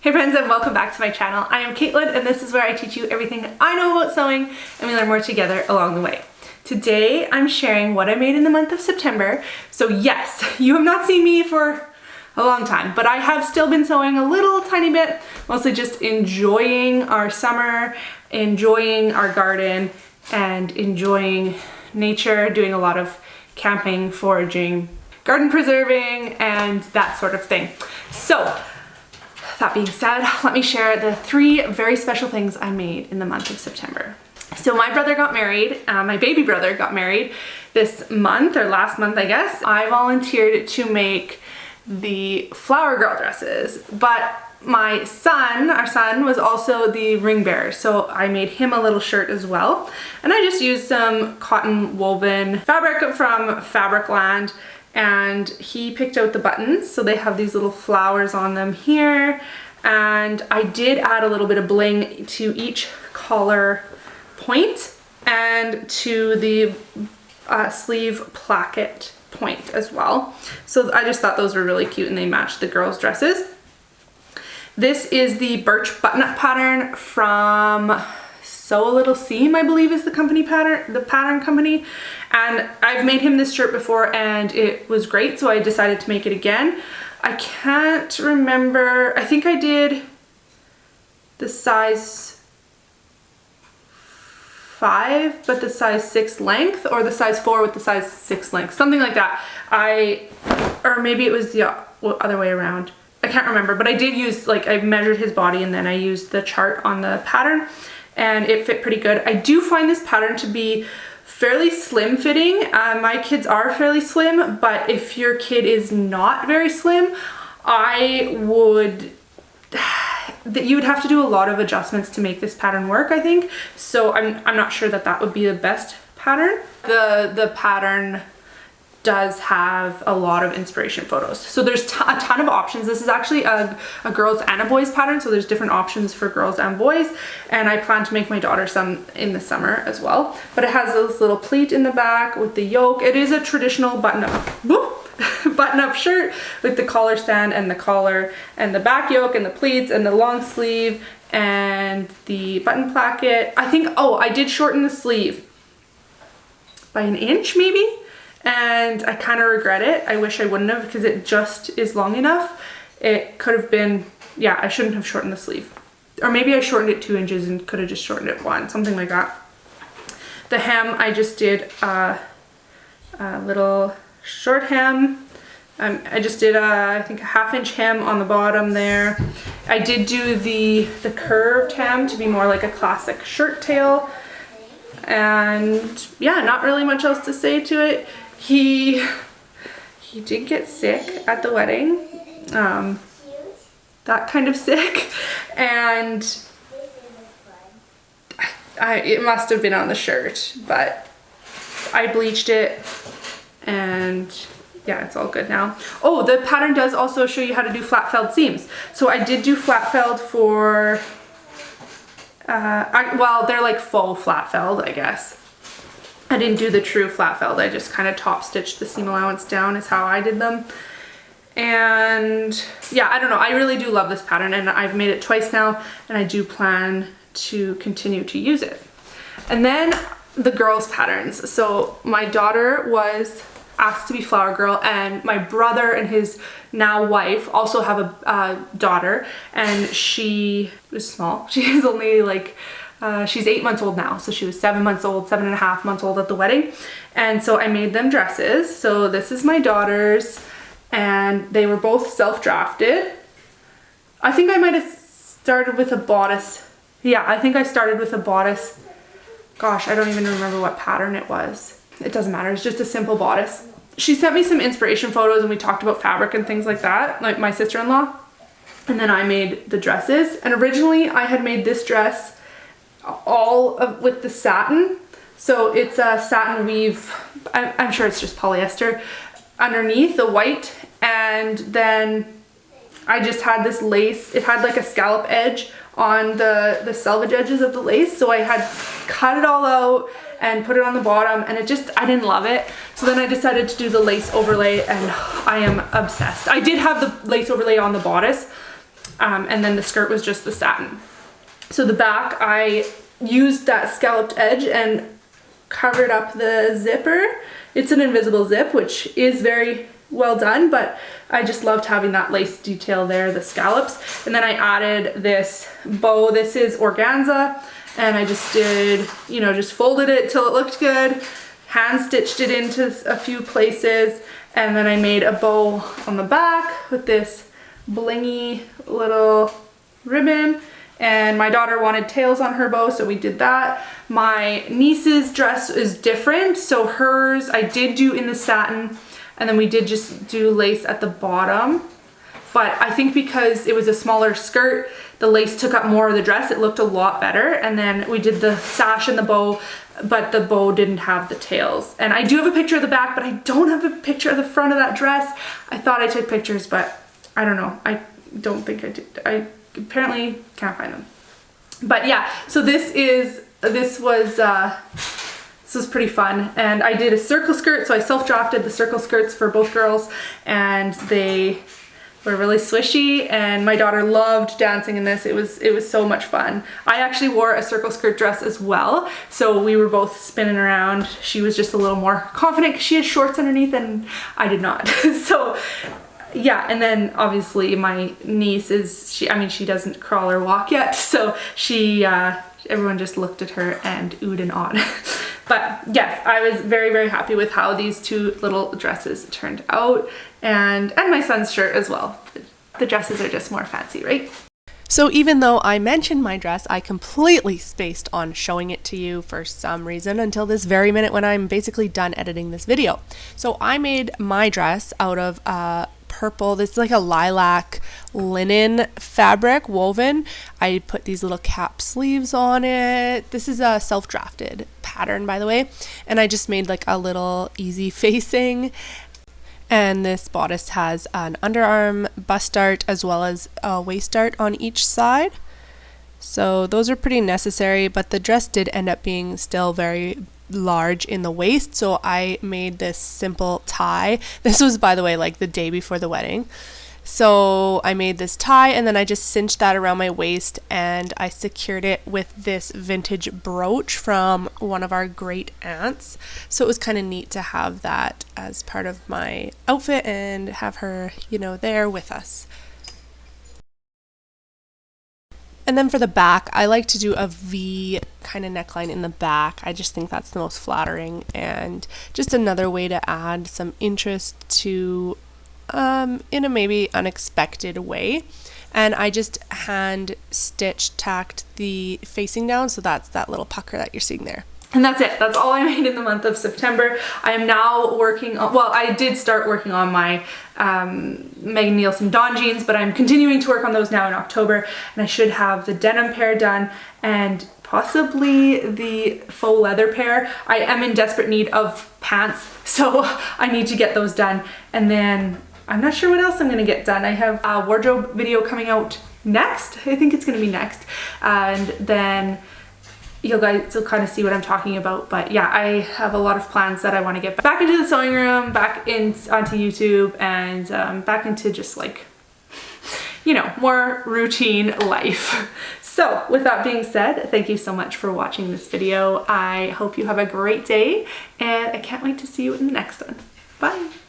Hey friends, and welcome back to my channel. I am Caitlin and this is where I teach you everything I know about sewing and we learn more together along the way. Today I'm sharing what I made in the month of September. So yes, you have not seen me for a long time, but I have still been sewing a little tiny bit, mostly just enjoying our summer, enjoying our garden, and enjoying nature, doing a lot of camping, foraging, garden preserving, and that sort of thing. So that being said, let me share the 3 very special things I made in the month of September. So my brother got married, my baby brother got married this month, or last month I guess. I volunteered to make the flower girl dresses, but my son, our son, was also the ring bearer, so I made him a little shirt as well. And I just used some cotton woven fabric from Fabricland, and he picked out the buttons, so they have these little flowers on them here, and I did add a little bit of bling to each collar point and to the sleeve placket point as well. So I just thought those were really cute and they matched the girls' dresses. This is the birch button-up pattern from Sew a Little Seam, I believe is the pattern company. And I've made him this shirt before and it was great, so I decided to make it again. I can't remember, I think I did the size 5 but the size 6 length, or the size 4 with the size 6 length, something like that. Or maybe it was the other way around. I can't remember, but I did use, like, I measured his body and then I used the chart on the pattern and it fit pretty good. I do find this pattern to be fairly slim fitting. My kids are fairly slim, but if your kid is not very slim, you would have to do a lot of adjustments to make this pattern work, I think. So I'm not sure that would be the best pattern. The pattern does have a lot of inspiration photos. So there's a ton of options. This is actually a girls and a boys pattern, so there's different options for girls and boys, and I plan to make my daughter some in the summer as well. But it has this little pleat in the back with the yoke. It is a traditional button-up shirt with the collar stand and the collar and the back yoke and the pleats and the long sleeve and the button placket. I think, I did shorten the sleeve by 1 inch maybe, and I kind of regret it. I wish I wouldn't have, because it just is long enough. It could have been, yeah, I shouldn't have shortened the sleeve. Or maybe I shortened it 2 inches and could have just shortened it 1, something like that. The hem, I just did a little short hem. I just did I think a 1/2 inch hem on the bottom there. I did do the curved hem to be more like a classic shirt tail. And yeah, not really much else to say to it. He did get sick at the wedding, that kind of sick, and it must have been on the shirt, but I bleached it and yeah, it's all good now. Oh, the pattern does also show you how to do flat felled seams. So I did do flat felled for, well, they're like faux flat felled, I guess. I didn't do the true flat felled, I just kind of top stitched the seam allowance down is how I did them. And yeah, I don't know, I really do love this pattern and I've made it twice now and I do plan to continue to use it. And then the girls' patterns. So my daughter was asked to be flower girl, and my brother and his now wife also have a daughter, and she was small. She is only like, she's 8 months old now, so she was 7 months old, 7.5 months old at the wedding. And so I made them dresses. So this is my daughter's, and they were both self-drafted. I think I might have started with a bodice. Yeah, I think I started with a bodice. Gosh, I don't even remember what pattern it was. It doesn't matter, it's just a simple bodice. She sent me some inspiration photos and we talked about fabric and things like that, like my sister-in-law. And then I made the dresses. And originally I had made this dress with the satin. So it's a satin weave, I'm sure it's just polyester, underneath the white. And then I just had this lace, it had like a scallop edge on the selvage edges of the lace. So I had cut it all out and put it on the bottom, and I didn't love it. So then I decided to do the lace overlay, and I am obsessed. I did have the lace overlay on the bodice, and then the skirt was just the satin. So the back, I used that scalloped edge and covered up the zipper. It's an invisible zip, which is very well done, but I just loved having that lace detail there, the scallops. And then I added this bow. This is organza, and I just did, you know, just folded it till it looked good, hand stitched it into a few places, and then I made a bow on the back with this blingy little ribbon. And my daughter wanted tails on her bow, so we did that. My niece's dress is different, so hers I did do in the satin, and then we did just do lace at the bottom. But I think because it was a smaller skirt, the lace took up more of the dress. It looked a lot better. And then we did the sash and the bow, but the bow didn't have the tails. And I do have a picture of the back, but I don't have a picture of the front of that dress. I thought I took pictures, but I don't know. I don't think I did. I apparently can't find them. But yeah, so this was pretty fun. And I did a circle skirt, so I self-drafted the circle skirts for both girls, and they were really swishy, and my daughter loved dancing in this. It was so much fun. I actually wore a circle skirt dress as well, so we were both spinning around. She was just a little more confident because she had shorts underneath and I did not. So yeah, and then obviously my niece is, she doesn't crawl or walk yet, so she, everyone just looked at her and oohed and awed. But yes, I was very, very happy with how these two little dresses turned out, and my son's shirt as well. The dresses are just more fancy, right? So even though I mentioned my dress, I completely spaced on showing it to you for some reason until this very minute when I'm basically done editing this video. So I made my dress out of purple, this is like a lilac linen fabric woven. I put these little cap sleeves on it. This is a self-drafted pattern, by the way, and I just made like a little easy facing. And this bodice has an underarm bust dart as well as a waist dart on each side. So those are pretty necessary, but the dress did end up being still very large in the waist, so I made this simple tie. This was, by the way, like the day before the wedding. So I made this tie, and then I just cinched that around my waist, and I secured it with this vintage brooch from one of our great aunts. So it was kind of neat to have that as part of my outfit and have her, you know, there with us. And then for the back, I like to do a V kind of neckline in the back. I just think that's the most flattering and just another way to add some interest to in a maybe unexpected way. And I just hand stitch tacked the facing down, so that's that little pucker that you're seeing there. And that's it. That's all I made in the month of September. I am now working on, well, I did start working on my Megan Nielsen Dawn jeans, but I'm continuing to work on those now in October, and I should have the denim pair done and possibly the faux leather pair. I am in desperate need of pants, so I need to get those done. And then I'm not sure what else I'm gonna get done. I have a wardrobe video coming out next. I think it's gonna be next. And then you guys will kind of see what I'm talking about. But yeah, I have a lot of plans that I want to get back into the sewing room, back onto YouTube, and back into just like, you know, more routine life. So with that being said, thank you so much for watching this video. I hope you have a great day, and I can't wait to see you in the next one. Bye.